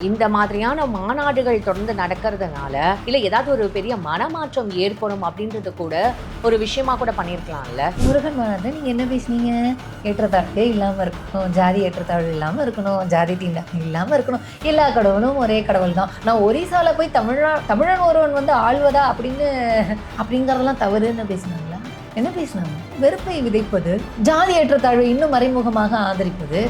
இந்த மாதிரியான மாநாடுகள் தொடர்ந்து நடக்கிறதுனால இல்ல ஏதாவது ஒரு பெரிய மனமாற்றம் ஏற்படும் அப்படின்றது கூட ஒரு விஷயமா கூட பண்ணியிருக்கலாம்ல. முருகன் மாநாடு நீங்க என்ன பேசுனீங்க? ஏற்றத்தாழ்வே இல்லாம இருக்கணும், ஜாதி ஏற்றத்தாழ்வு இல்லாம இருக்கணும், ஜாதி தீண்டாமை இல்லாம இருக்கணும், எல்லா கடவுளும் ஒரே கடவுள் தான். நான் ஒரிசால போய் தமிழன் ஒருவன் வந்து ஆழ்வதா அப்படிங்கறதெல்லாம் தவறுன்னு பேசினாங்களா? என்ன பேசினாங்க? வெறுப்பை விதைப்பது, ஜாதி ஏற்றத்தாழ்வை இன்னும் மறைமுகமாக ஆதரிப்பது.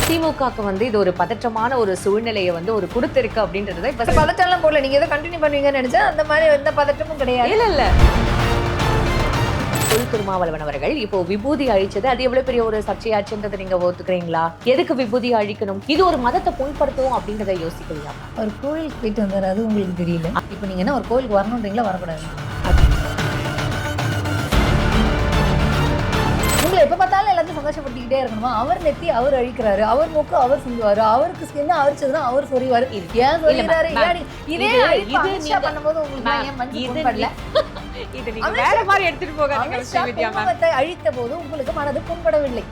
திமுகக்கு வந்து இது ஒரு பதற்றமான ஒரு சூழ்நிலையை வந்து ஒரு கொடுத்திருக்கு அப்படின்றத இப்ப பதற்றம்லாம் போடல. நீங்க ஏதோ கண்டினியூ பண்ணுவீங்கன்னு நினைச்சா அந்த மாதிரி எந்த பதற்றமும் கிடையாது. இல்ல தொல் திருமாவளவன் அவர்கள் இப்போ விபூதி அழிச்சது அது எவ்வளவு பெரிய ஒரு சர்ச்சையாச்சுன்றதை நீங்க ஒத்துக்கிறீங்களா? எதுக்கு விபூதி அழிக்கணும்? இது ஒரு மதத்தை புண்படுத்தும் அப்படின்றத யோசிக்கலாம். ஒரு கோயிலுக்கு போயிட்டு வந்தாரு, அது உங்களுக்கு தெரியல. இப்போ நீங்க என்ன ஒரு கோயிலுக்கு வரணுன்றீங்களா, வரக்கூடாது? உங்களை எப்ப பார்த்தாலும் எல்லாத்தையும் சந்தோஷப்படுத்திக்கிட்டே இருக்கணுமா? அவர் நெத்தி அவர் அழிக்கிறாரு, அவர் மூக்கு அவர் சிந்துவாரு, அவருக்கு ஸ்கின் அரிச்சதுன்னா அவர் சொறிவாரு. ஏன் சொல்லிடுறாரு? இதே இது பண்ணும்போது உங்களுக்கு ஏன் மனசு புண்படல? இது நீங்க வேற மாதிரி எடுத்துட்டு போகாதீங்க. அழித்த போது உங்களுக்கு மனது புண்படவில்லை.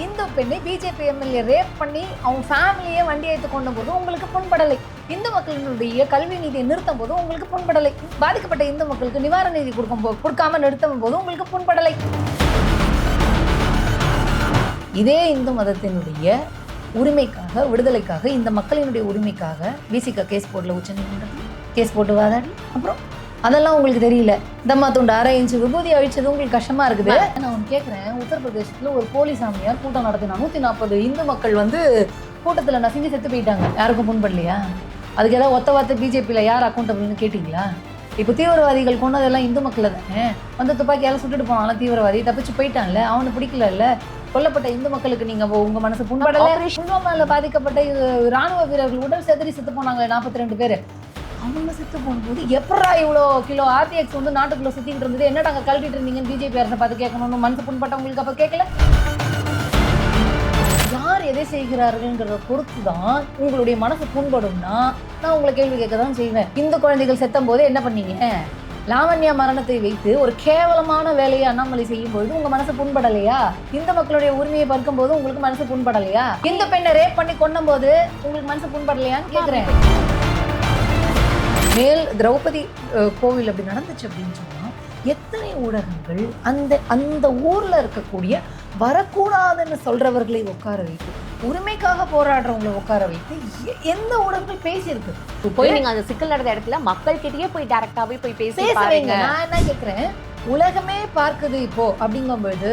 இந்து பெண்ணை பிஜேபி எம்எல்ஏ ரேப் பண்ணி அவங்க ஃபேமிலியே வண்டி ஏற்று கொண்ட போது உங்களுக்கு புண்படலை. இந்து மக்களினுடைய கல்வி நீதியை நிறுத்தும் போது உங்களுக்கு புண்படலை. பாதிக்கப்பட்ட இந்து மக்களுக்கு நிவாரண நிதி கொடுக்காம நிறுத்தும் போது உங்களுக்கு புண்படலை. இதே இந்து மதத்தினுடைய உரிமைக்காக, விடுதலைக்காக, இந்த மக்களினுடைய உரிமைக்காக விசிக கேஸ் போடல, உச்சநீதிமன்றத்தில் கேஸ் போட்டு வாதாடி. அப்புறம் அதெல்லாம் உங்களுக்கு தெரியல. தம்மா துண்டு 1/2 இன்ச்சு விபூதி அழிச்சது உங்களுக்கு கஷ்டமா இருக்குது. நான் ஒன்று கேட்குறேன். உத்தரப்பிரதேசத்துல ஒரு போலீஸ் சாமியார் கூட்டம் நடத்தினா 140 இந்து மக்கள் வந்து கூட்டத்தில் நசுங்கி செத்து போயிட்டாங்க. யாருக்கும் புண்படலையா? அதுக்கு ஏதாவது ஒத்த வார்த்தை பிஜேபியில் யார் அக்கௌண்டபிள்னு கேட்டிங்களா? இப்போ தீவிரவாதிகள் கொண்டதெல்லாம் இந்து மக்களை தானே. வந்து துப்பாக்கியால் சுட்டுட்டு போனாலும் தீவிரவாதி தப்பிச்சு போயிட்டான்ல, அவனு பிடிக்கல. கொல்லப்பட்ட இந்து மக்களுக்கு நீங்க உங்க மனசு புண்படல? புல்வாமால பாதிக்கப்பட்ட ராணுவ வீரர்கள் உடல் செதறி செத்து போனாங்க 42 பேர். அவங்க செத்து போகும்போது எப்படா இவ்வளோ கிலோ ஆர்டிஎக்ஸ் வந்து நாட்டுக்குள்ள சுத்திக்கிட்டு இருந்தது, என்னடா அங்கே கழட்டிட்டு இருந்தீங்கன்னு பிஜேபி அரசை பார்த்து கேட்கணும்னு மனசு புண்பட்டவங்களுக்கு அப்ப கேட்கல? யார் எதை செய்கிறார்கள்ங்கிறத பொறுத்து தான் உங்களுடைய மனசு புண்படும்னா நான் உங்களை கேள்வி கேட்க தான் செய்வேன். இந்து குழந்தைகள் செத்தும் போது என்ன பண்ணீங்க? லாவண்யா மரணத்தை வைத்து ஒரு கேவலமான வேலையை அண்ணாமலை செய்யும் பொழுது உங்க மனசு புண்படலையா? இந்து மக்களுடைய உரிமையை பறிக்கும் போது உங்களுக்கு மனசு புண்படலையா? இந்த பெண்ணை ரேப் பண்ணி கொண்டும் போது உங்களுக்கு மனசு புண்படலையான்னு கேட்கிறேன். மேல் திரௌபதி கோவில் அப்படி நடந்துச்சு அப்படின்னு சொன்னா எத்தனை ஊடகங்கள் அந்த ஊர்ல இருக்கக்கூடிய வரக்கூடாதுன்னு சொல்றவர்களை உட்கார வைத்து, உரிமைக்காக போராடுறவங்களை உட்கார வைத்து எந்த ஊடகங்கள் பேசியிருக்கு? போய் நீங்க அந்த சிக்கல் நடந்த இடத்துல மக்கள் கிட்டயே போய் டைரக்டாவே போய் பேசுவீங்க. நான் என்ன கேட்கிறேன், உலகமே பார்க்குது இப்போ அப்படிங்கும்பொழுது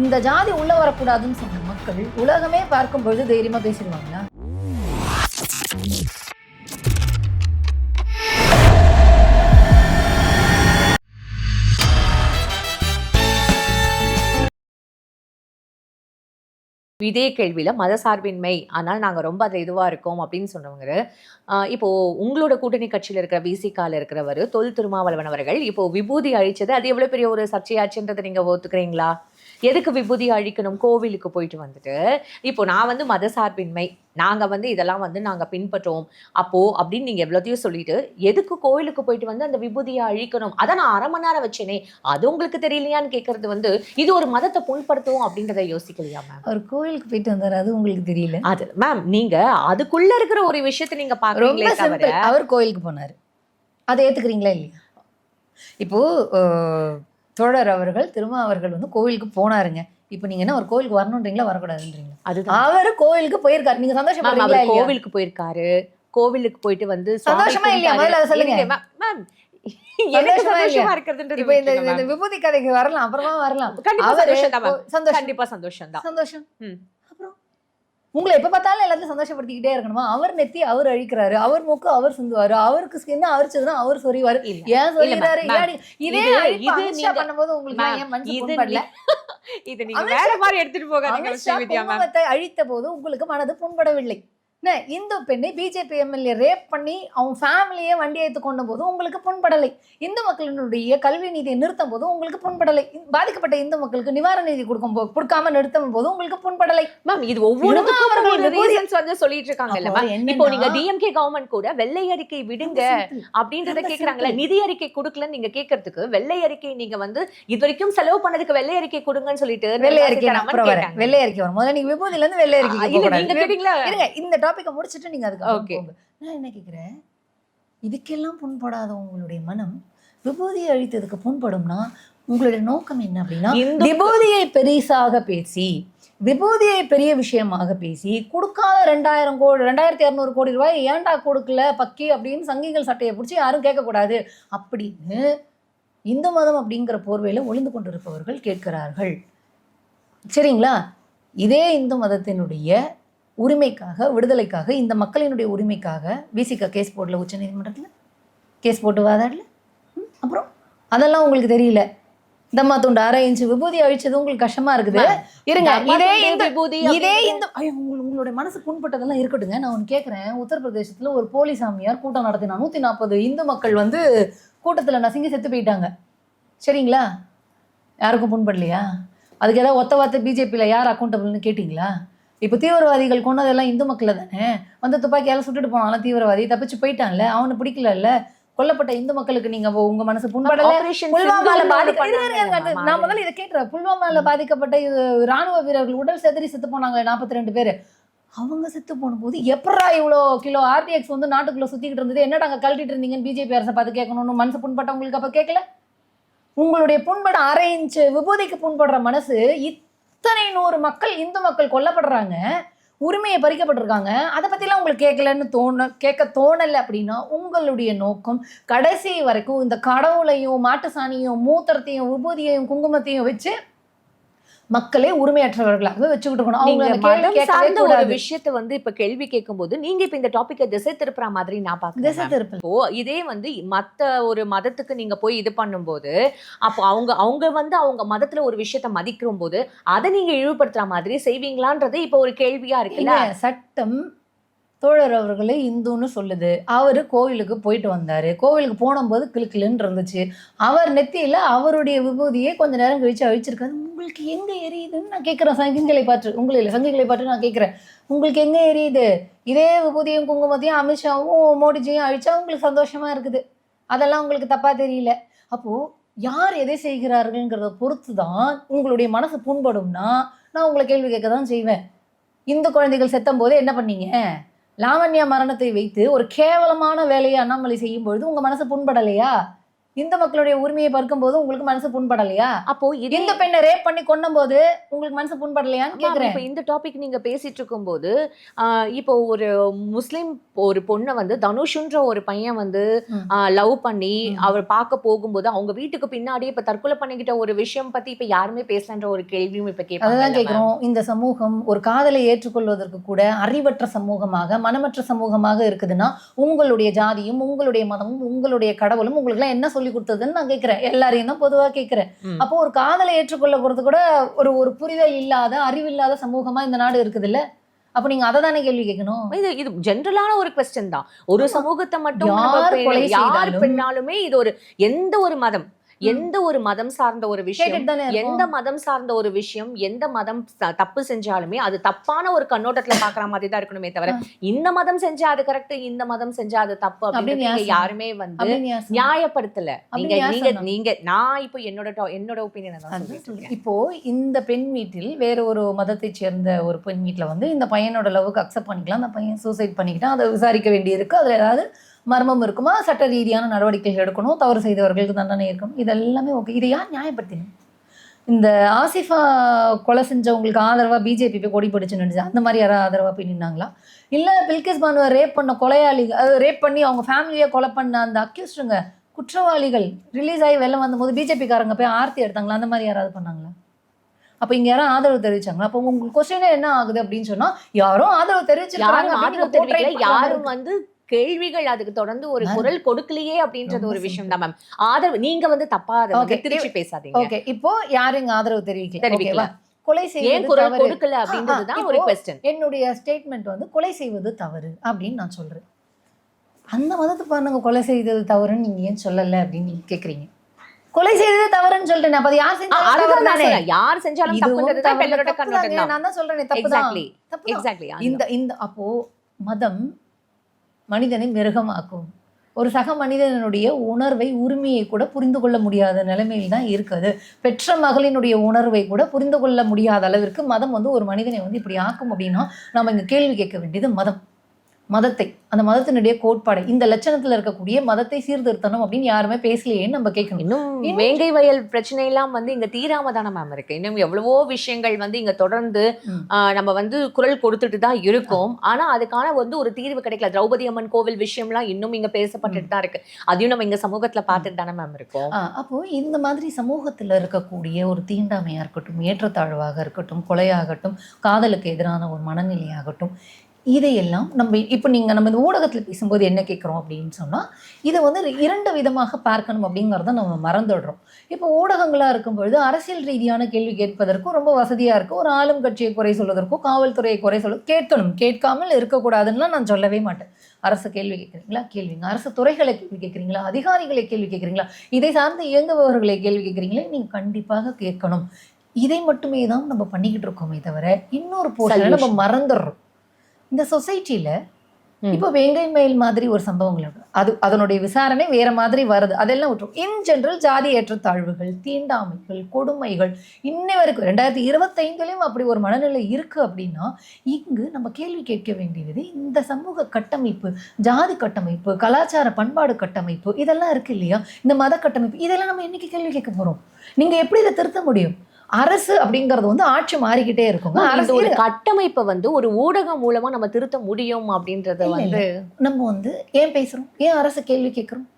இந்த ஜாதி உள்ள வரக்கூடாதுன்னு சொன்ன மக்கள் உலகமே பார்க்கும் பொழுது தைரியமா பேசிடுவாங்களா? இதே கேள்வியில மதசார்பின்மை ஆனால் நாங்க ரொம்ப அது இதுவா இருக்கோம் அப்படின்னு சொன்னவங்க இப்போ உங்களோட கூட்டணி கட்சியில இருக்கிற விசிகால இருக்கிறவர் தொல் திருமாவளவன் அவர்கள் இப்போ விபூதி அழிச்சது அது எவ்வளவு பெரிய ஒரு சர்ச்சையாச்சுன்றதை நீங்க ஒத்துக்கிறீங்களா? எதுக்கு விபூதி அழிக்கணும்? கோவிலுக்கு போயிட்டு வந்துட்டு இப்போ நான் வந்து மதசார்பின்மை, நாங்க வந்து இதெல்லாம் வந்து நாங்க பின்பற்றோம் அப்போ அப்படின்னு நீங்க எவ்வளோத்தையும் சொல்லிட்டு எதுக்கு கோவிலுக்கு போயிட்டு வந்து அந்த விபூதியை அழிக்கணும்? அதை நான் 1/2 மணி நேரம் வச்சேனே, அது உங்களுக்கு தெரியலையான்னு கேட்கறது வந்து இது ஒரு மதத்தை புண்படுத்தும் அப்படின்றத யோசிக்கலையா மேம்? அவர் கோவிலுக்கு போயிட்டு வந்தாரு, அது உங்களுக்கு தெரியல? அது மேம் நீங்க அதுக்குள்ள இருக்கிற ஒரு விஷயத்தை நீங்க பாக்குறீங்களே தவிர அவர் கோவிலுக்கு போனாரு, அதை ஏத்துக்கிறீங்களா இல்லையா? இப்போ தோழர் அவர்கள் அவர்கள் வந்து கோவிலுக்கு போனாருங்க. இப்போ நீங்க என்ன ஒரு கோவிலுக்கு வரணுன்றீங்களா, வரக்கூடாதுன்றீங்களா? அது அவர் கோவிலுக்கு போயிருக்காரு, நீங்க சந்தோஷப்படுறீங்களா? கோவிலுக்கு போயிருக்காரு, கோவிலுக்கு போயிட்டு வந்து சந்தோஷமா இல்லையா? முதல்ல அதை சொல்லுங்க மேம். இந்த விபூதி கதைக்கு வரலாம், அப்புறமா வரலாம். கண்டிப்பா சந்தோஷம் தான். சந்தோஷம். அப்புறம் உங்களை எப்ப பார்த்தாலும் எல்லாத்தையும் சந்தோஷப்படுத்திக்கிட்டே இருக்கணுமா? அவர் நெத்தி அவர் அழிக்கிறாரு, அவர் மூக்கு அவர் சிந்துவாரு, அவருக்கு ஸ்கின் அரிச்சதுன்னா அவர் சொறிவாரு. ஏன் சொல்லிடுறாரு? இதே இது பண்ணும்போது உங்களுக்கு ஏன் மனசு புண்படல? இது நீங்க வேற மாதிரி எடுத்துட்டு போகாதீங்க. அழித்த போது உங்களுக்கு மனது புண்படவில்லை. இந்து பெண்ணை பிஜேபி எம்எல்ஏ ரேப் பண்ணி அவங்க ஃபேமிலியே வண்டி ஏற்று கொண்ட போது உங்களுக்கு புண்படலை. இந்து மக்களினுடைய கல்வி நீதியை நிறுத்தும் போது உங்களுக்கு புண்படலை. பாதிக்கப்பட்ட இந்து மக்களுக்கு நிவாரண நிதி கொடுக்காம நிறுத்தும் போது உங்களுக்கு புண்படலை. மேம் இது ஒவ்வொரு சொல்லிட்டு இருக்காங்கல்ல இப்போ நீங்க டிஎம்கே கவர்மெண்ட் கூட வெள்ளை அறிக்கை விடுங்க அப்படின்றத கேக்குறாங்கல்ல. நிதி அறிக்கை கொடுக்கலன்னு நீங்க கேட்கறதுக்கு வெள்ளை அறிக்கை நீங்க வந்து இது வரைக்கும் செலவு பண்ணதுக்கு வெள்ளை அறிக்கை கொடுங்கன்னு சொல்லிட்டு வெள்ளை அறிக்கை வெள்ளை அறிக்கை வரும். முதல்ல நீங்க விபூதியில இருந்து வெள்ளை அறிக்கை இந்த டாபிக்கை முடிச்சுட்டு நீங்க அதுக்கு போங்க. நான் என்ன கேட்கிறேன், இதுக்கெல்லாம் புண்படாத உங்களுடைய மனம் விபூதியை அழித்ததுக்கு புண்படும்னா உங்களுடைய நோக்கம் என்ன அப்படின்னா, விபூதியை பெரிசாக பேசி விபூதியை பெரிய விஷயமாக பேசி கொடுக்காத 2200 கோடி ரூபாய் ஏன்டா கொடுக்கல பக்கி அப்படின்னு சங்கிகள் சட்டையை பிடிச்சி யாரும் கேட்கக்கூடாது அப்படின்னு இந்து மதம் அப்படிங்கிற போர்வையில ஒளிந்து கொண்டிருப்பவர்கள் கேட்கிறார்கள். சரிங்களா? இதே இந்து மதத்தினுடைய உரிமைக்காக, விடுதலைக்காக, இந்த மக்களினுடைய உரிமைக்காக விசிக கேஸ் போடல, உச்ச நீதிமன்றத்தில் கேஸ் போட்டு வாதாடல. அப்புறம் அதெல்லாம் உங்களுக்கு தெரியல. தம்மா துண்டு 1/2 இன்ச்சு விபூதி அழிச்சது உங்களுக்கு கஷ்டமா இருக்குது. இருங்க, உங்களுடைய மனசு புண்பட்டதெல்லாம் இருக்கட்டுங்க. நான் ஒன்று கேட்குறேன். உத்தரப்பிரதேசத்துல ஒரு போலி சாமியார் கூட்டம் நடத்தினா 140 இந்து மக்கள் வந்து கூட்டத்தில் நசுங்கி செத்து போயிட்டாங்க. சரிங்களா? யாருக்கும் புண்படலையா? அதுக்கு ஏதாவது ஒத்த வார்த்தை பிஜேபியில் யார் அக்கௌண்டபிள்னு கேட்டிங்களா? இப்போ தீவிரவாதிகள் கொண்டதெல்லாம் இந்து மக்களை தானே. வந்து துப்பாக்கியால் சுட்டுட்டு போனாலும் தீவிரவாதி தப்பிச்சு போயிட்டான்ல, அவனை பிடிக்கல. கொல்லப்பட்ட இந்து மக்களுக்கு நீங்க உங்க மனசு புண்படல? புல்வாமால நான் முதல்ல இதை கேட்கிறேன். புல்வாமால பாதிக்கப்பட்ட ராணுவ வீரர்கள் உடல் செதறி செத்து போனாங்க 42 பேர். அவங்க செத்து போன போது எப்படா இவ்வளோ கிலோ ஆர்டிஎக்ஸ் வந்து நாட்டுக்குள்ள சுத்திக்கிட்டு இருந்தது, என்னடா அங்கே கழட்டிட்டு இருந்தீங்கன்னு பிஜேபி அரசை பார்த்து கேட்கணும்னு மனசு புண்பட்டவங்களுக்கு அப்ப கேட்கல? உங்களுடைய புண்பட 1/2 இன்ச்சு விபூதிக்கு புண்படுற மனசு, இத்தனை 100 மக்கள் இந்து மக்கள் கொல்லப்படுறாங்க, உரிமையை பறிக்கப்பட்டிருக்காங்க, அதை பற்றிலாம் உங்களுக்கு கேட்க தோணலை அப்படின்னா உங்களுடைய நோக்கம் கடைசி வரைக்கும் இந்த கடவுளையும் மாட்டு சாணியும் மூத்திரத்தையும் விபூதியையும் குங்குமத்தையும் வச்சு மக்களே உரிமையற்றவர்களாக வச்சுக்கிட்டு இருக்கணும். ஒரு விஷயத்தை வந்து இப்ப கேள்வி கேட்கும் போது நீங்க இப்ப இந்த டாபிக்கை திசை திருப்புற மாதிரி நான் பாக்குறேன். இதே வந்து மத்த ஒரு மதத்துக்கு நீங்க போய் இது பண்ணும்போது அப்போ அவங்க வந்து அவங்க மதத்துல ஒரு விஷயத்த மதிக்கும் போது அதை நீங்க இழிவுபடுத்துற மாதிரி செய்வீங்களான்றது இப்ப ஒரு கேள்வியா இருக்குல்ல. சட்டம் தோழர் அவர்களே இந்துன்னு சொல்லுது. அவர் கோவிலுக்கு போயிட்டு வந்தாரு, கோவிலுக்கு போனபோது கிளுக்கிலுன்னு இருந்துச்சு, அவர் நெத்தியில அவருடைய விபூதியை கொஞ்ச நேரம் கழிச்சு அழிச்சிருக்காரு. உங்களுக்கு எங்க எரியுதுன்னு நான் கேட்கிறேன். சங்கிகளை பார்த்து நான் கேட்கிறேன், உங்களுக்கு எங்க எரியுது? இதே விபூதியும் குங்குமத்தையும் அமித்ஷாவும் மோடிஜியும் அழிச்சா உங்களுக்கு சந்தோஷமா இருக்குது, அதெல்லாம் உங்களுக்கு தப்பா தெரியல. அப்போ யார் எதை செய்கிறார்கள்ங்கிறத பொறுத்து தான் உங்களுடைய மனசு புண்படும்னா நான் உங்களை கேள்வி கேட்க தான் செய்வேன். இந்து குழந்தைகள் செத்தும் போது என்ன பண்ணீங்க? லாவண்யா மரணத்தை வைத்து ஒரு கேவலமான வேலையை அண்ணாமலை செய்யும் பொழுது உங்க மனசு புண்படலையா? இந்து மக்களுடைய உரிமையை பார்க்கும் போது உங்களுக்கு மனசு புண்படலையா? அப்போ இந்த பெண்ணை ரேப் பண்ணி கொன்னும் போது உங்களுக்கு மனசு புண்படலையான்னு கேக்குறேன். இப்போ இந்த டாபிக் நீங்க பேசிட்டு இருக்கும் போது இப்போ ஒரு முஸ்லிம் ஒரு பொண்ணை வந்து தனுஷ்ன்ற ஒரு பையன் வந்து லவ் பண்ணி அவர் பார்க்க போகும்போது அவங்க வீட்டுக்கு பின்னாடியே இப்ப தற்கொலை பண்ணிக்கிட்ட ஒரு விஷயம் பத்தி இப்ப யாருமே பேசலன்ற ஒரு கேள்வியும் இப்ப அதான் கேட்கிறோம். இந்த சமூகம் ஒரு காதலை ஏற்றுக்கொள்வதற்கு கூட அறிவற்ற சமூகமாக, மனமற்ற சமூகமாக இருக்குதுன்னா உங்களுடைய ஜாதியும் உங்களுடைய மதமும் உங்களுடைய கடவுளும் உங்களுக்கு எல்லாம் என்ன சொல்லி கொடுத்ததுன்னு நான் கேட்கிறேன். எல்லாரையும் தான் பொதுவா கேட்கிறேன். அப்போ ஒரு காதலை ஏற்றுக்கொள்ள போறது கூட ஒரு புரிதல் இல்லாத, அறிவில்லாத சமூகமா இந்த நாடு இருக்குது இல்ல? அப்ப நீங்க அதை தானே கேள்வி கேட்கணும். இது ஜெனரலான ஒரு क्वेश्चन தான். ஒரு சமூகத்தை மட்டும் யார் பெண்ணாலுமே இது ஒரு எந்த ஒரு மதம் சார்ந்த ஒரு விஷயம், எந்த மதம் சார்ந்த ஒரு விஷயம், எந்த மதம் தப்பு செஞ்சாலுமே அது தப்பான ஒரு கண்ணோட்டத்துல பாக்குற மாதிரி தான் இருக்கணுமே தவிர இந்த மதம் செஞ்சா அது கரெக்ட், இந்த மதம் செஞ்சா அது தப்பு அப்படின்னு யாருமே வந்து நியாயப்படுத்தல. நீங்க நான் இப்போ என்னோட ஒப்பீனியன் தான் சொல்றேன். இப்போ இந்த பெண் வீட்டில் வேற ஒரு மதத்தை சேர்ந்த ஒரு பெண் வீட்டுல வந்து இந்த பையனோட லவ்வுக்கு அக்செப்ட் பண்ணிக்கலாம், அந்த பையன் சூசைட் பண்ணிக்கிட்டான், அதை விசாரிக்க வேண்டியிருக்கு, அதுல ஏதாவது மர்மம் இருக்குமா, சட்ட ரீதியான நடவடிக்கைகள் எடுக்கணும், தவறு செய்தவர்களுக்கு தண்டனை இருக்கணும், இதெல்லாமே ஓகே. இதை யார் நியாயப்படுத்தினோம்? இந்த ஆசிஃபா கொலை செஞ்சவங்களுக்கு ஆதரவாக பிஜேபி போய் கொடி பிடிச்சு நினைச்சு அந்த மாதிரி யாராவது ஆதரவாக போய் நின்னாங்களா? இல்லை பில்கிஸ் பானுவை ரேப் பண்ண கொலையாளிகள், அது ரேப் பண்ணி அவங்க ஃபேமிலியை கொலை பண்ண அந்த அக்யூஸ்டுங்க குற்றவாளிகள் ரிலீஸ் ஆகி வெளில வந்தபோது பிஜேபிக்காரங்க போய் ஆர்த்தி எடுத்தாங்களா? அந்த மாதிரி யாராவது பண்ணாங்களா? அப்போ இங்கே யாரும் ஆதரவு தெரிவிச்சாங்களா? அப்போ உங்களுக்கு கொஸ்டினே என்ன ஆகுது அப்படின்னு சொன்னால் யாரும் ஆதரவு தெரிவிச்சு யாரும் வந்து கேள்விகள் அதுக்கு தொடர்ந்து ஒரு குரல் கொடுக்கலையே அப்படின்றது ஒரு விஷயம் தான் மேம். ஆதரவு நீங்க வந்து தப்பா திருச்சி பேசாதீங்க. ஓகே, இப்போ யாரும் இங்க ஆதரவு தெரிவிக்கல. கொலை ஏன் செய்வது குரல் தவறு. கொடுக்கல அப்படின்றதுதான் ஒரு இப்போ கொஸ்டின். என்னுடைய ஸ்டேட்மெண்ட் வந்து கொலை செய்வது தவறு அப்படின்னு நான் சொல்றேன். அந்த மதத்தை பாருங்க கொலை செய்தது தவறுன்னு நீங்க ஏன் சொல்லல அப்படின்னு நீங்க கேக்குறீங்க. கொலை செய்தது தவறுன்னு சொல்றேன். அப்ப அது யார் செஞ்சாலும் தவறு அதுதான் நான் தானே. சொல்றேன். யார் செஞ்சாலும் இதுவும் தப்புன்றதுதான் தவறு. எல்லாரோட தப்புதாங்க. கண்ணோட்டம் தான். நான் தான் சொல்றேனே, தப்புதான். எக்ஸாக்ட்லி தப்புதான். எக்ஸாக்ட்லி. இந்த அப்போ மதம் மனிதனை மிருகமாக்கும். ஒரு சக மனிதனுடைய உணர்வை, உரிமையை கூட புரிந்து கொள்ள முடியாத நிலைமையில் தான் இருக்குது. பெற்ற மகளினுடைய உணர்வை கூட புரிந்து கொள்ள முடியாத அளவிற்கு மதம் வந்து ஒரு மனிதனை வந்து இப்படி ஆக்கும் அப்படின்னா நம்ம இங்க கேள்வி கேட்க வேண்டியது மதத்தை, அந்த மதத்தினுடைய கோட்பாடை, இந்த லட்சணத்துல இருக்கக்கூடிய மதத்தை சீர்திருத்தணும் அப்படின்னு யாருமே பேசலையேன்னு நம்ம கேட்கணும். இன்னும் வேங்கை வயல் பிரச்சனை எல்லாம் வந்து இங்க தீராம தானே மேம் இருக்கு. இன்னும் எவ்வளவோ விஷயங்கள் வந்து இங்க தொடர்ந்து நம்ம வந்து குரல் கொடுத்துட்டு தான் இருக்கோம். ஆனா அதுக்கான வந்து ஒரு தீர்வு கிடைக்கல. திரௌபதி அம்மன் கோவில் விஷயம்லாம் இன்னும் இங்க பேசப்பட்டுட்டு தான் இருக்கு. அதையும் நம்ம இங்க சமூகத்துல பார்த்துட்டு தானே மேம் இருக்கோம். அப்போ இந்த மாதிரி சமூகத்துல இருக்கக்கூடிய ஒரு தீண்டாமையா இருக்கட்டும், ஏற்றத்தாழ்வாக இருக்கட்டும், கொலையாகட்டும், காதலுக்கு எதிரான ஒரு மனநிலையாகட்டும், இதையெல்லாம் நம்ம இப்போ நம்ம இந்த ஊடகத்தில் பேசும்போது என்ன கேட்குறோம் அப்படின்னு சொன்னால், இதை வந்து 2 விதமாக பார்க்கணும் அப்படிங்கிறத நம்ம மறந்துடுறோம். இப்போ ஊடகங்களாக இருக்கும் பொழுது அரசியல் ரீதியான கேள்வி கேட்பதற்கும் ரொம்ப வசதியாக இருக்கும். ஒரு ஆளும் கட்சியை குறை சொல்வதற்கும், காவல்துறையை குறை கேட்கணும், கேட்காமல் இருக்கக்கூடாதுன்னா நான் சொல்லவே மாட்டேன். அரசு கேள்வி கேட்குறீங்களா, கேள்விங்க. அரசு துறைகளை கேள்வி கேட்குறீங்களா, அதிகாரிகளை கேள்வி கேட்குறீங்களா, இதை சார்ந்து இயங்குபவர்களை கேள்வி கேட்குறீங்களே, நீங்கள் கண்டிப்பாக கேட்கணும். இதை மட்டுமே தான் நம்ம பண்ணிக்கிட்டு இருக்கோமே தவிர இன்னொரு போர்ஷனை நம்ம மறந்துடுறோம். இந்த சொசைட்டில இப்போ வேங்கை மயில் மாதிரி ஒரு சம்பவங்கள் அதனுடைய விசாரணை வேற மாதிரி வருது, அதெல்லாம் விட்டுரும். இன் ஜெனரல் ஜாதி ஏற்றத்தாழ்வுகள், தீண்டாமைகள், கொடுமைகள் இன்னை வரைக்கும் 2025லயும் அப்படி ஒரு மனநிலை இருக்கு அப்படின்னா, இங்கு நம்ம கேள்வி கேட்க வேண்டியது இந்த சமூக கட்டமைப்பு, ஜாதி கட்டமைப்பு, கலாச்சார பண்பாடு கட்டமைப்பு, இதெல்லாம் இருக்கு இல்லையா, இந்த மத கட்டமைப்பு, இதெல்லாம் நம்ம என்னைக்கு கேள்வி கேட்க போறோம்? நீங்க எப்படி இதை திருத்த முடியும்? அரசு அப்படிங்கிறது வந்து ஆட்சி மாறிக்கிட்டே இருக்கும். ஒரு கட்டமைப்பை வந்து ஒரு ஊடகம் மூலமா நம்ம திருத்த முடியும் அப்படின்றத வந்து நம்ம வந்து ஏன் பேசுறோம், ஏன் அரசு கேள்வி கேட்கிறோம்?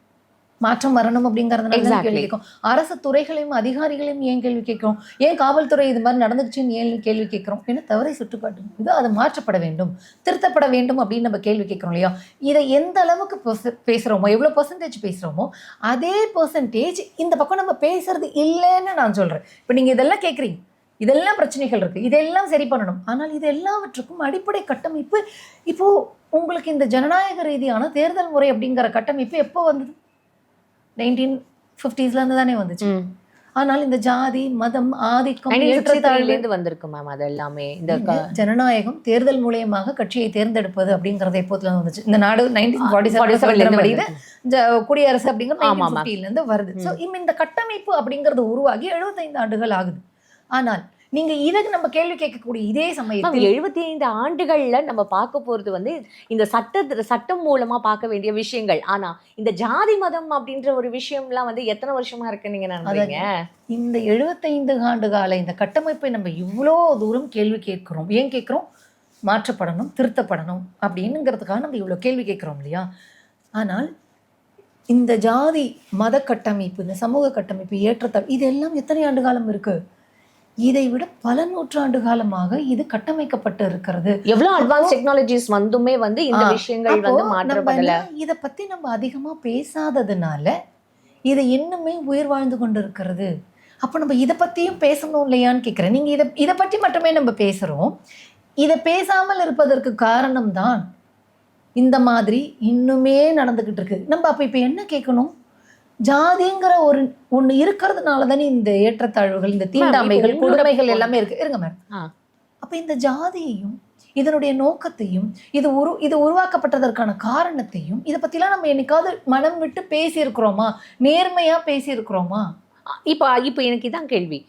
மாற்றம் வரணும் அப்படிங்கறதுனால கேள்வி கேட்கும். அரசு துறைகளையும் அதிகாரிகளையும் ஏன் கேள்வி கேட்கிறோம்? ஏன் காவல்துறை இது மாதிரி நடந்துச்சுன்னு ஏன் கேள்வி கேட்கிறோம்? ஏன்னா தவறை சுட்டுக்காட்டும் இது அது மாற்றப்பட வேண்டும், திருத்தப்பட வேண்டும் அப்படின்னு நம்ம கேள்வி கேட்கிறோம் இல்லையா? இதை எந்த அளவுக்கு பேசுறோமோ, எவ்வளவு பெர்சன்டேஜ் பேசுறோமோ அதே பெர்சன்டேஜ் இந்த பக்கம் நம்ம பேசுறது இல்லைன்னு நான் சொல்றேன். இப்போ நீங்க இதெல்லாம் கேட்குறீங்க, இதெல்லாம் பிரச்சனைகள் இருக்கு, இதெல்லாம் சரி பண்ணணும். ஆனால் இது எல்லாவற்றுக்கும் அடிப்படை கட்டமைப்பு இப்போ உங்களுக்கு இந்த ஜனநாயக ரீதியான தேர்தல் முறை அப்படிங்கிற கட்டமைப்பு எப்போ வந்தது? 1950ஸ்ல இருந்து தானே வந்துச்சு. ஆனால் இந்த ஜாதி, மதம், ஆதிக்கம், ஏற்றத்தாழ்வுலேருந்து வந்திருக்கு மேம். அது எல்லாமே இந்த ஜனநாயகம் தேர்தல் மூலயமாக கட்சியை தேர்ந்தெடுப்பது அப்படிங்கறது எப்போதுல வந்துச்சு. இந்த நாடு 1947 குடியரசு அப்படிங்கிற 1950ல இருந்து வருது. ஸோ இந்த கட்டமைப்பு அப்படிங்கிறது உருவாகி 75 ஆண்டுகள் ஆகுது. ஆனால் நீங்க இதுக்கு நம்ம கேள்வி கேட்கக்கூடிய இதே சமயத்தில் 75 ஆண்டுகள்ல நம்ம பார்க்க போறது வந்து இந்த சட்டம் மூலமா பார்க்க வேண்டிய விஷயங்கள். ஆனா இந்த ஜாதி மதம் அப்படின்ற ஒரு விஷயம்லாம் வந்து எத்தனை வருஷமா இருக்கு நீங்க நினைக்கிறீங்க? இந்த 75 ஆண்டு கால இந்த கட்டமைப்பை நம்ம இவ்வளோ தூரம் கேள்வி கேட்கிறோம். ஏன் கேட்கிறோம்? மாற்றப்படணும், திருத்தப்படணும் அப்படின்னுங்கிறதுக்காக நம்ம இவ்வளோ கேள்வி கேட்கிறோம் இல்லையா? ஆனால் இந்த ஜாதி மத கட்டமைப்பு, இந்த சமூக கட்டமைப்பு, ஏற்றத்தாழ்வு, இதெல்லாம் எத்தனை ஆண்டு காலம் இருக்கு? இதை விட பல நூற்றாண்டு காலமாக இது கட்டமைக்கப்பட்டு இருக்கிறது. எவ்வளவு அட்வான்ஸ் டெக்னாலஜிஸ் வந்துமே வந்து இந்த விஷயங்கள் வந்து மாற்றப்படல. இதை பத்தி நம்ம அதிகமா பேசாததுனால இது இன்னுமே உயிர் வாழ்ந்து கொண்டு இருக்கிறது. அப்போ நம்ம இதை பத்தியும் பேசணும் இல்லையான்னு கேட்குறேன். நீங்க இதை பற்றி மட்டுமே நம்ம பேசுறோம். இதை பேசாமல் இருப்பதற்கு காரணம் தான் இந்த மாதிரி இன்னுமே நடந்துகிட்டு இருக்கு. நம்ம அப்ப இப்ப என்ன கேட்கணும்? ஜாதிங்கிற ஒண்ணு இருக்கிறதுனால தானே இந்த ஏற்றத்தாழ்வுகள், இந்த தீண்டாமைகள், கொடுமைகள் எல்லாமே இருக்கு. இருங்க மேம். அப்ப இந்த ஜாதியையும் இதனுடைய நோக்கத்தையும் இது உருவாக்கப்பட்டதற்கான காரணத்தையும் இதை பத்திலாம் நம்ம என்னைக்காவது மனம் விட்டு பேசியிருக்கிறோமா? நேர்மையா பேசியிருக்கிறோமா? இப்ப எனக்கு இதான் கேள்வி.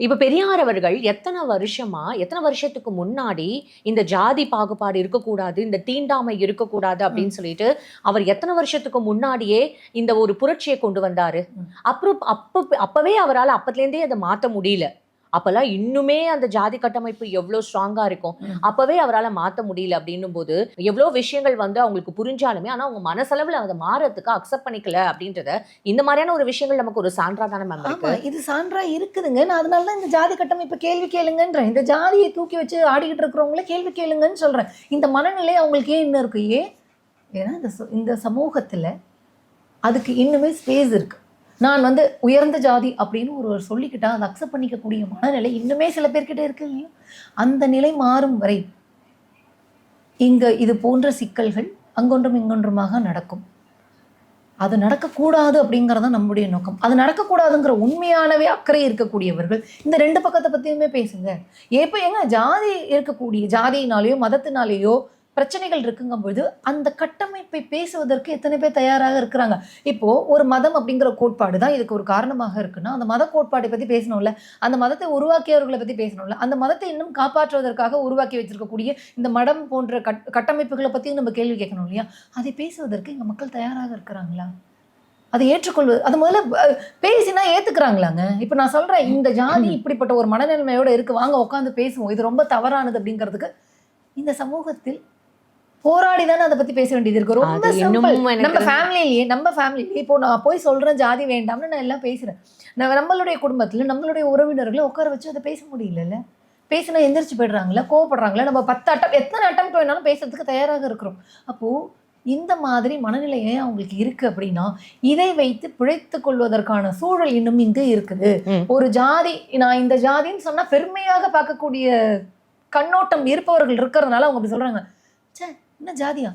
இப்ப பெரியார் அவர்கள் எத்தனை வருஷத்துக்கு முன்னாடி இந்த ஜாதி பாகுபாடு இருக்கக்கூடாது, இந்த தீண்டாமை இருக்கக்கூடாது அப்படின்னு சொல்லிட்டு அவர் எத்தனை வருஷத்துக்கு முன்னாடியே இந்த ஒரு புரட்சியை கொண்டு வந்தாரு. அப்புறம் அப்பவே அவரால் அப்பத்துலேருந்தே அதை மாற்ற முடியல. அப்பெல்லாம் இன்னுமே அந்த ஜாதி கட்டமைப்பு எவ்வளவு ஸ்ட்ராங்கா இருக்கும். அப்பவே அவரால் மாற்ற முடியல அப்படின்னும் போது எவ்வளவு விஷயங்கள் வந்து அவங்களுக்கு புரிஞ்சாலுமே ஆனா அவங்க மனசளவுல அதை மாறதுக்கு அக்செப்ட் பண்ணிக்கல அப்படின்றத இந்த மாதிரியான ஒரு விஷயங்கள் நமக்கு ஒரு சான்றா தானே மேம் இருக்கு. இது சான்றா இருக்குதுங்க. நான் அதனாலதான் இந்த ஜாதி கட்டமைப்பு கேள்வி கேளுங்கன்றேன். இந்த ஜாதியை தூக்கி வச்சு ஆடிக்கிட்டு இருக்கிறவங்களே கேள்வி கேளுங்கன்னு சொல்றேன். இந்த மனநிலை அவங்களுக்கு ஏன் இன்னும் இருக்கு? ஏன்னா இந்த சமூகத்துல அதுக்கு இன்னுமே ஸ்பேஸ் இருக்கு. நான் வந்து உயர்ந்த ஜாதி அப்படின்னு ஒரு சொல்லிக்கிட்டா அதை அக்செப்ட் பண்ணிக்கக்கூடிய மனநிலை இன்னுமே சில பேர்கிட்ட இருக்கு இல்லையா? அந்த நிலை மாறும் வரை இங்க இது போன்ற சிக்கல்கள் அங்கொன்றும் இங்கொன்றுமாக நடக்கும். அது நடக்கக்கூடாது அப்படிங்கிறது தான் நம்முடைய நோக்கம். அது நடக்கக்கூடாதுங்கிற உண்மையானவே அக்கறை இருக்கக்கூடியவர்கள் இந்த 2 பக்கத்தை பற்றியுமே பேசுங்க. இப்போ ஏங்க ஜாதி இருக்கக்கூடிய ஜாதியினாலேயோ மதத்தினாலேயோ பிரச்சனைகள் இருக்குங்கும்போது அந்த கட்டமைப்பை பேசுவதற்கு எத்தனை பேர் தயாராக இருக்கிறாங்க? இப்போ ஒரு மதம் அப்படிங்கிற கோட்பாடு தான் இதுக்கு ஒரு காரணமாக இருக்குன்னா அந்த மத கோட்பாட்டை பற்றி பேசணும்ல, அந்த மதத்தை உருவாக்கியவர்களை பற்றி பேசணும்ல, அந்த மதத்தை இன்னும் காப்பாற்றுவதற்காக உருவாக்கி வச்சிருக்கக்கூடிய இந்த மடம் போன்ற கட்டமைப்புகளை பற்றியும் நம்ம கேள்வி கேட்கணும் இல்லையா? அதை பேசுவதற்கு இங்கே மக்கள் தயாராக இருக்கிறாங்களா? அதை ஏற்றுக்கொள்வது அது முதல்ல பேசினா ஏற்றுக்கிறாங்களாங்க? இப்போ நான் சொல்கிறேன், இந்த ஜாதி இப்படிப்பட்ட ஒரு மனநிலைமையோடு இருக்குது, வாங்க உட்காந்து பேசுவோம், இது ரொம்ப தவறானது அப்படிங்கிறதுக்கு இந்த சமூகத்தில் போராடி தானே அதை பத்தி பேச வேண்டியது இருக்கு. ரொம்ப நம்ம ஃபேமிலியிலேயே இப்போ நான் போய் சொல்றேன் ஜாதி வேண்டாம்னு நான் எல்லாம் பேசுறேன். நம்மளுடைய குடும்பத்துல நம்மளுடைய உறவினர்களை உட்கார வச்சு அதை பேச முடியல. பேசினா எந்திரிச்சு போயிடுறாங்களா, கோவப்படுறாங்களா? நம்ம 10 எத்தனை அட்டம் வேணாலும் பேசுறதுக்கு தயாராக இருக்கிறோம். அப்போ இந்த மாதிரி மனநிலையே அவங்களுக்கு இருக்கு அப்படின்னா இதை வைத்து பிழைத்துக் கொள்வதற்கான சூழல் இன்னும் இங்கே இருக்குது. ஒரு ஜாதி, நான் இந்த ஜாதின்னு சொன்னா பெருமையாக பார்க்கக்கூடிய கண்ணோட்டம் இருப்பவர்கள் இருக்கிறதுனால அவங்க அப்படி சொல்றாங்க, சே என்ன ஜாதியா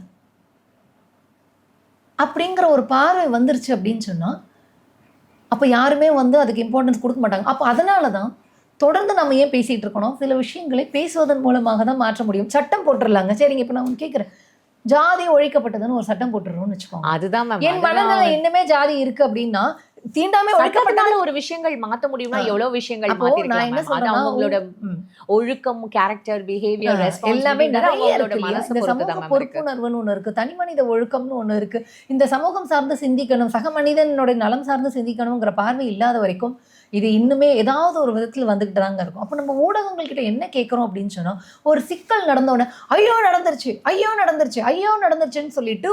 அப்படிங்கிற ஒரு பார்வை வந்துருச்சு அப்படின்னு சொன்னா அப்ப யாருமே வந்து அதுக்கு இம்பார்ட்டன்ஸ் கொடுக்க மாட்டாங்க. அப்போ அதனாலதான் தொடர்ந்து நம்ம ஏன் பேசிட்டு இருக்கணும்? சில விஷயங்களை பேசுவதன் மூலமாக தான் மாற்ற முடியும். சட்டம் போட்டுடலாங்க. சரிங்க, இப்ப நான் கேட்கிறேன், ஜாதி ஒழிக்கப்பட்டதுன்னு ஒரு சட்டம் போட்டுறோம்னு வச்சுக்கோங்க. அதுதான் என் மனநிலை இன்னுமே ஜாதி இருக்கு அப்படின்னா தீண்டாமை ஒழிக்கப்பட்டால ஒரு விஷயங்கள் மாத்த முடியும்னா எவ்வளவு விஷயங்கள் மாத்திருக்கலாம். அவங்களோட ஒழுக்கம், கேரக்டர், பிஹேவியர், எல்லாமே நிறைய இருக்கு. இந்த சமூக பொறுப்புணர்வுன்னு ஒண்ணு இருக்கு, தனி மனித ஒழுக்கம்னு ஒண்ணு இருக்கு. இந்த சமூகம் சார்ந்து சிந்திக்கணும், சக மனிதனுடைய நலம் சார்ந்து சிந்திக்கணுங்கிற பார்வை இல்லாத வரைக்கும் இது இன்னுமே ஏதாவது ஒரு விதத்தில் வந்துகிட்டு தாங்க இருக்கும். அப்போ நம்ம ஊடகங்கள் கிட்ட என்ன கேட்குறோம் அப்படின்னு சொன்னா, ஒரு சிக்கல் நடந்தோடனே ஐயோ நடந்துருச்சு, ஐயோ நடந்துருச்சு, ஐயோ நடந்துருச்சுன்னு சொல்லிட்டு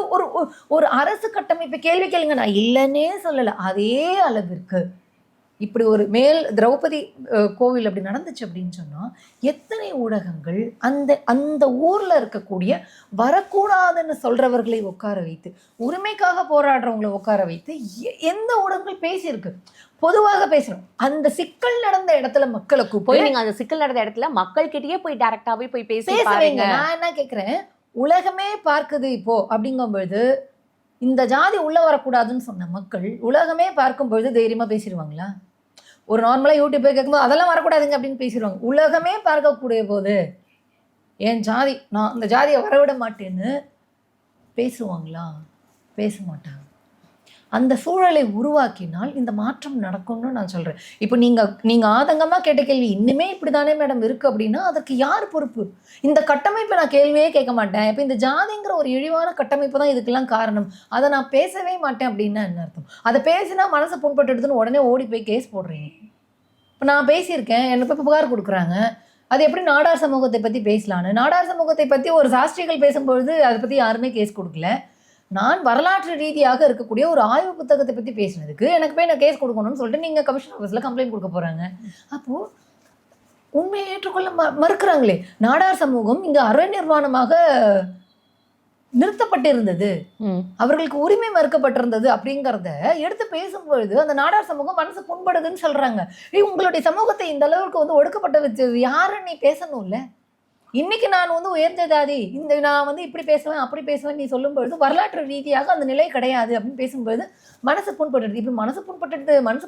ஒரு அரசு கட்டமைப்பை கேள்வி கேளுங்க. நான் இல்லைன்னே சொல்லலை, அதே அளவிற்கு இப்படி ஒரு திரௌபதி கோவில் அப்படி நடந்துச்சு அப்படின்னு சொன்னா எத்தனை ஊடகங்கள் அந்த ஊர்ல இருக்கக்கூடிய வரக்கூடாதுன்னு சொல்றவர்களை உட்கார வைத்து, உரிமைக்காக போராடுறவங்களை உட்கார வைத்து எந்த ஊடகங்கள் பேசியிருக்கு? பொதுவாக பேசணும். அந்த சிக்கல் நடந்த இடத்துல மக்களை போய் நீங்க அந்த சிக்கல் நடந்த இடத்துல மக்கள் கிட்டயே போய் டைரக்டாவே போய் பேசுவீங்க. நான் என்ன கேட்கிறேன், உலகமே பார்க்குது இப்போ அப்படிங்கும்பொழுது இந்த ஜாதி உள்ள வரக்கூடாதுன்னு சொன்ன மக்கள் உலகமே பார்க்கும் பொழுது தைரியமா பேசிடுவாங்களா? ஒரு நார்மலா யூடியூப் போய் கேட்கும்போது அதெல்லாம் வரக்கூடாதுங்க அப்படின்னு பேசிடுவாங்க. உலகமே பார்க்கக்கூடிய போது என் ஜாதி, நான் அந்த ஜாதியை வரவிட மாட்டேன்னு பேசுவாங்களா? பேச மாட்டாங்க. அந்த சூழலை உருவாக்கினால் இந்த மாற்றம் நடக்கும்னு நான் சொல்றேன். இப்போ நீங்க ஆதங்கமா கேட்ட கேள்வி இன்னுமே இப்படிதானே மேடம் இருக்கு அப்படின்னா அதற்கு யார் பொறுப்பு? இந்த கட்டமைப்பை நான் கேள்வியே கேட்க மாட்டேன். இப்போ இந்த ஜாதிங்கிற ஒரு இழிவான கட்டமைப்பு தான் இதுக்கெல்லாம் காரணம், அதை நான் பேசவே மாட்டேன் அப்படின்னா என்ன அர்த்தம்? அதை பேசினா மனசை புண்பட்டுடுதுன்னு உடனே ஓடி போய் கேஸ் போடுறீங்க. இப்போ நான் பேசியிருக்கேன், என்ன போய் புகார் கொடுக்குறாங்க. அது எப்படி நாடார் சமூகத்தை பற்றி பேசலான்னு? நாடார் சமூகத்தை பற்றி ஒரு சாஸ்திரிகள் பேசும்பொழுது அதை பற்றி யாருமே கேஸ் கொடுக்கல. நான் வரலாற்று ரீதியாக இருக்கக்கூடிய ஒரு ஆய்வு புத்தகத்தை பற்றி பேசினதுக்கு எனக்கு போய் நான் கேஸ் கொடுக்கணும்னு சொல்லிட்டு நீங்கள் கமிஷன் ஆஃபீஸில் கம்ப்ளைண்ட் கொடுக்க போகிறாங்க. அப்போது உண்மையை ஏற்றுக்கொள்ள மறுக்கிறாங்களே. நாடார் சமூகம் இங்கே அரை நிர்வாணமாக நிறுத்தப்பட்டிருந்தது, அவர்களுக்கு உரிமை மறுக்கப்பட்டிருந்தது அப்படிங்கிறத எடுத்து பேசும்பொழுது அந்த நாடார் சமூகம் மனசு புண்படுதுன்னு சொல்கிறாங்க. உங்களுடைய சமூகத்தை இந்த அளவுக்கு வந்து ஒடுக்கப்பட்ட வச்சது யாருன்னு நீ பேசணும்ல. இன்னைக்கு நான் வந்து உயர்ந்த ஜாதி, நான் வந்து இப்படி பேசுவேன் அப்படி பேசுவேன் நீ சொல்லும்பொழுது வரலாற்று ரீதியாக அந்த நிலை கிடையாது அப்படின்னு பேசும்பொழுது மனசு புண்பட்டுடுது. இப்படி மனசு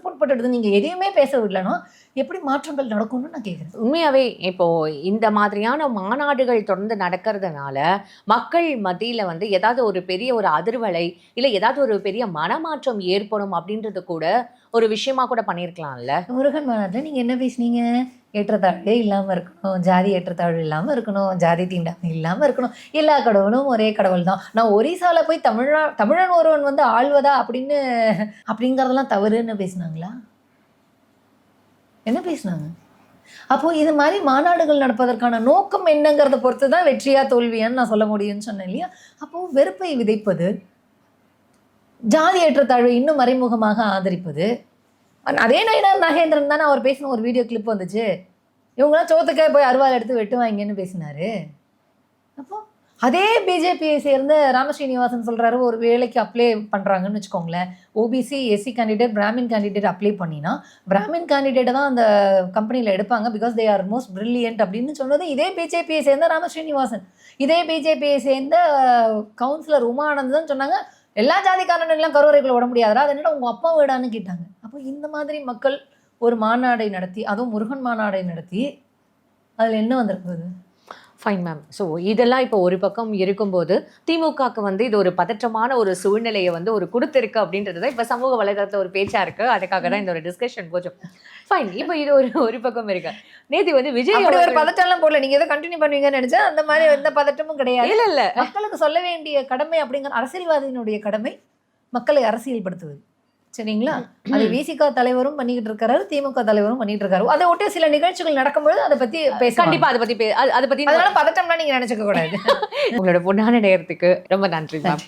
புண்பட்டுடுது நீங்கள் எதையுமே பேச விடலன்னா எப்படி மாற்றங்கள் நடக்கும்னு நான் கேட்குறேன். உண்மையாகவே இப்போ இந்த மாதிரியான மாநாடுகள் தொடர்ந்து நடக்கிறதுனால மக்கள் மத்தியில் வந்து ஏதாவது ஒரு பெரிய ஒரு அதிர்வலை இல்லை ஏதாவது ஒரு பெரிய மனமாற்றம் ஏற்படும் அப்படின்றது கூட ஒரு விஷயமா கூட பண்ணியிருக்கலாம்ல. முருகன் மாநாட்டில் நீங்கள் என்ன பேசுனீங்க? ஏற்றத்தாழ்வே இல்லாமல் இருக்கணும், ஜாதி ஏற்றத்தாழ்வு இல்லாமல் இருக்கணும், ஜாதி தீண்டாமை இல்லாமல் இருக்கணும், எல்லா கடவுளும் ஒரே கடவுள் தான், நான் ஒரிசால போய் தமிழன் ஒருவன் வந்து ஆழ்வதா அப்படிங்கிறதெல்லாம் தவறுன்னு பேசினாங்களா? என்ன பேசினாங்க? அப்போ இது மாதிரி மாநாடுகள் நடப்பதற்கான நோக்கம் என்னங்கிறத பொறுத்து தான் வெற்றியா தோல்வியான்னு நான் சொல்ல முடியும்னு சொன்னேன் இல்லையா? அப்போ வெறுப்பை விதைப்பது, ஜாதி ஏற்றத்தாழ்வை இன்னும் மறைமுகமாக ஆதரிப்பது. அதே நயினார் நாகேந்திரன் தானே அவர் பேசின ஒரு வீடியோ கிளிப் வந்துச்சு, இவங்களாம் சோத்துக்கே போய் அருவாள் எடுத்து வெட்டுவாங்கன்னு பேசினாரு. அப்போ அதே பிஜேபியை சேர்ந்த ராமஸ்ரீனிவாசன் சொல்றாரு ஒரு வேலைக்கு அப்ளை பண்றாங்கன்னு வச்சுக்கோங்களேன், OBC SC candidate Brahmin candidate apply பண்ணினா பிராமின் கேண்டிடேட்டை தான் அந்த கம்பெனியில் எடுப்பாங்க because they are most brilliant அப்படின்னு சொன்னது இதே பிஜேபியை சேர்ந்த ராமஸ்ரீனிவாசன். இதே பிஜேபியை சேர்ந்த கவுன்சிலர் உமானந்த் தான் சொன்னாங்க எல்லா ஜாதிக்காரனும் எல்லாம் கருவறைக்குள்ள விட முடியாதா, அது என்னடா உங்க அப்பா வீடான்னு கேட்டாங்க. அப்போ இந்த மாதிரி மக்கள் ஒரு மாநாடை நடத்தி, அதுவும் முருகன் மாநாடை நடத்தி அதில் என்ன வந்திருக்குது? Fine ma'am. ஸோ இதெல்லாம் இப்போ ஒரு பக்கம் இருக்கும்போது திமுகவுக்கு வந்து இது ஒரு பதற்றமான ஒரு சூழ்நிலையை வந்து ஒரு கொடுத்துருக்கு அப்படின்றது தான் இப்போ சமூக வலைதளத்தில் ஒரு பேச்சா இருக்கு. அதுக்காக தான் இந்த ஒரு டிஸ்கஷன் போச்சோம். ஃபைன். இப்போ இது ஒரு பக்கம் இருக்கு. நேத்து வந்து விஜய் அப்படி ஒரு பதட்டம்லாம் போடல, நீங்க ஏதோ கண்டினியூ பண்ணுவீங்கன்னு நினைச்சா அந்த மாதிரி எந்த பதட்டமும் கிடையாது. இல்ல மக்களுக்கு சொல்ல வேண்டிய கடமை அப்படிங்கிற அரசியல்வாதியினுடைய கடமை மக்களை அரசியல்படுத்துவது. சரிங்களா? அது விசிக தலைவரும் பண்ணிக்கிட்டு இருக்காரு, திமுக தலைவரும் பண்ணிட்டு இருக்காரு. அதை ஒட்டி சில நிகழ்ச்சிகள் நடக்கும்போது அதை பத்தி பேச கண்டிப்பா அதை பத்தி அதனால பதட்டம்லாம் நீங்க நினைச்சுக்க கூடாது. உங்களோட பொன்னான நேரத்துக்கு ரொம்ப நன்றி மேம்.